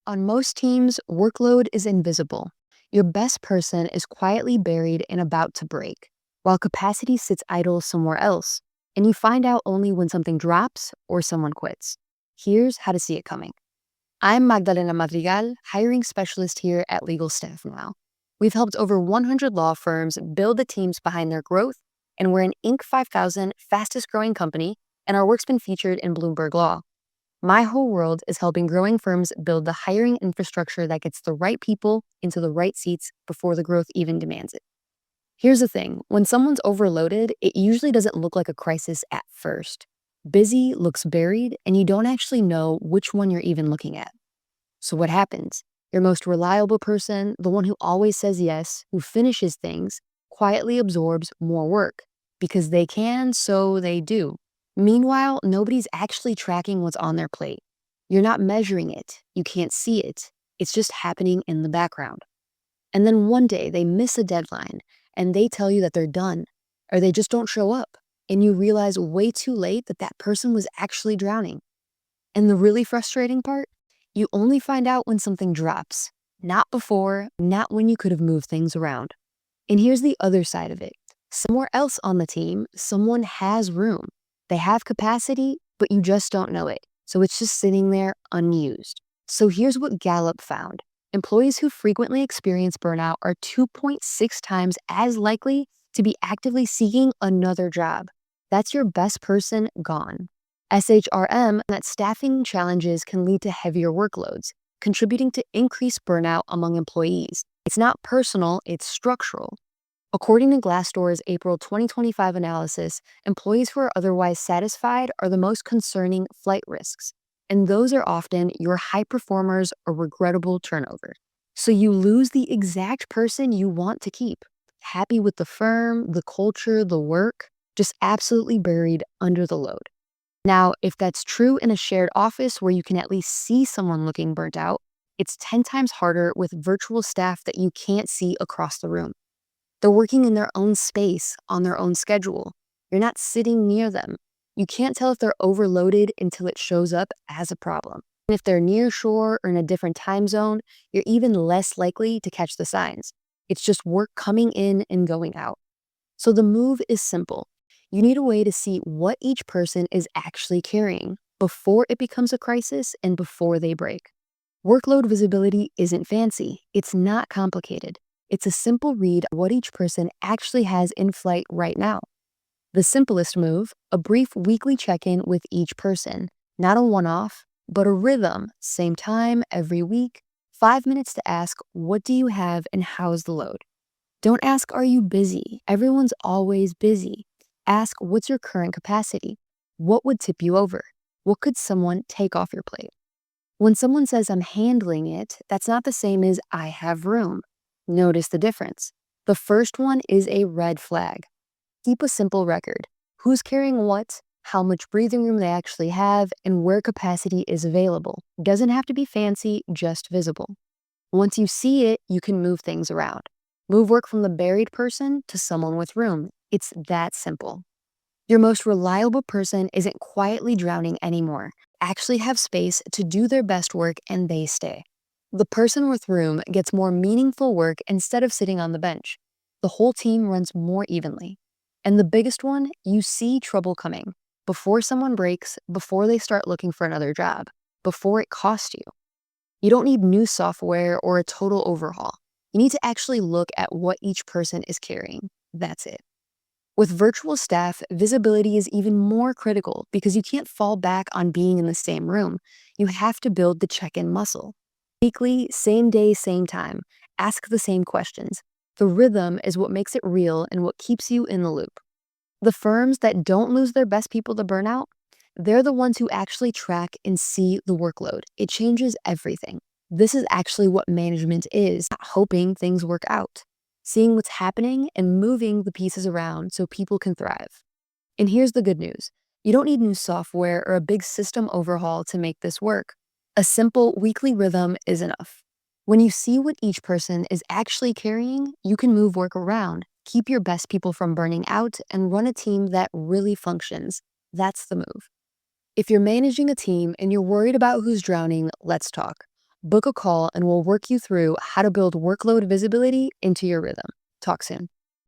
On most teams, workload is invisible. Your best person is quietly buried and about to break, while capacity sits idle somewhere else, and you find out only when something drops or someone quits. Here's how to see it coming. I'm Magdalena Madrigal, hiring specialist here at Legal Staff Now. We've helped over 100 law firms build the teams behind their growth, and we're an Inc. 5000 fastest growing company, and our work's been featured in Bloomberg Law. My whole world is helping growing firms build the hiring infrastructure that gets the right people into the right seats before the growth even demands it. Here's the thing, when someone's overloaded, it usually doesn't look like a crisis at first. Busy looks buried, and you don't actually know which one you're even looking at. So what happens? Your most reliable person, the one who always says yes, who finishes things, quietly absorbs more work. Because they can, so they do. Meanwhile, nobody's actually tracking what's on their plate. You're not measuring it. You can't see it. It's just happening in the background. And then one day they miss a deadline and they tell you that they're done, or they just don't show up. And you realize way too late that that person was actually drowning. And the really frustrating part? You only find out when something drops. Not before, not when you could have moved things around. And here's the other side of it. Somewhere else on the team, someone has room. They have capacity, but you just don't know it. So it's just sitting there unused. So here's what Gallup found. Employees who frequently experience burnout are 2.6 times as likely to be actively seeking another job. That's your best person gone. SHRM, that staffing challenges can lead to heavier workloads, contributing to increased burnout among employees. It's not personal, it's structural. According to Glassdoor's April 2025 analysis, employees who are otherwise satisfied are the most concerning flight risks, and those are often your high performers or regrettable turnover. So you lose the exact person you want to keep, happy with the firm, the culture, the work, just absolutely buried under the load. Now, if that's true in a shared office where you can at least see someone looking burnt out, it's 10 times harder with virtual staff that you can't see across the room. They're working in their own space, on their own schedule. You're not sitting near them. You can't tell if they're overloaded until it shows up as a problem. And if they're nearshore or in a different time zone, you're even less likely to catch the signs. It's just work coming in and going out. So the move is simple. You need a way to see what each person is actually carrying before it becomes a crisis and before they break. Workload visibility isn't fancy. It's not complicated. It's a simple read of what each person actually has in flight right now. The simplest move, a brief weekly check-in with each person. Not a one-off, but a rhythm. Same time, every week. 5 minutes to ask, what do you have and how's the load? Don't ask, are you busy? Everyone's always busy. Ask, what's your current capacity? What would tip you over? What could someone take off your plate? When someone says, I'm handling it, that's not the same as I have room. Notice the difference. The first one is a red flag. Keep a simple record. Who's carrying what, how much breathing room they actually have, and where capacity is available. Doesn't have to be fancy, just visible. Once you see it, you can move things around. Move work from the buried person to someone with room. It's that simple. Your most reliable person isn't quietly drowning anymore. Actually have space to do their best work and they stay. The person with room gets more meaningful work instead of sitting on the bench. The whole team runs more evenly. And the biggest one, you see trouble coming. Before someone breaks, before they start looking for another job, before it costs you. You don't need new software or a total overhaul. You need to actually look at what each person is carrying. That's it. With virtual staff, visibility is even more critical because you can't fall back on being in the same room. You have to build the check-in muscle. Weekly, same day, same time. Ask the same questions. The rhythm is what makes it real and what keeps you in the loop. The firms that don't lose their best people to burnout, they're the ones who actually track and see the workload. It changes everything. This is actually what management is, not hoping things work out. Seeing what's happening and moving the pieces around so people can thrive. And here's the good news. You don't need new software or a big system overhaul to make this work. A simple weekly rhythm is enough. When you see what each person is actually carrying, you can move work around, keep your best people from burning out, and run a team that really functions. That's the move. If you're managing a team and you're worried about who's drowning, let's talk. Book a call and we'll work you through how to build workload visibility into your rhythm. Talk soon.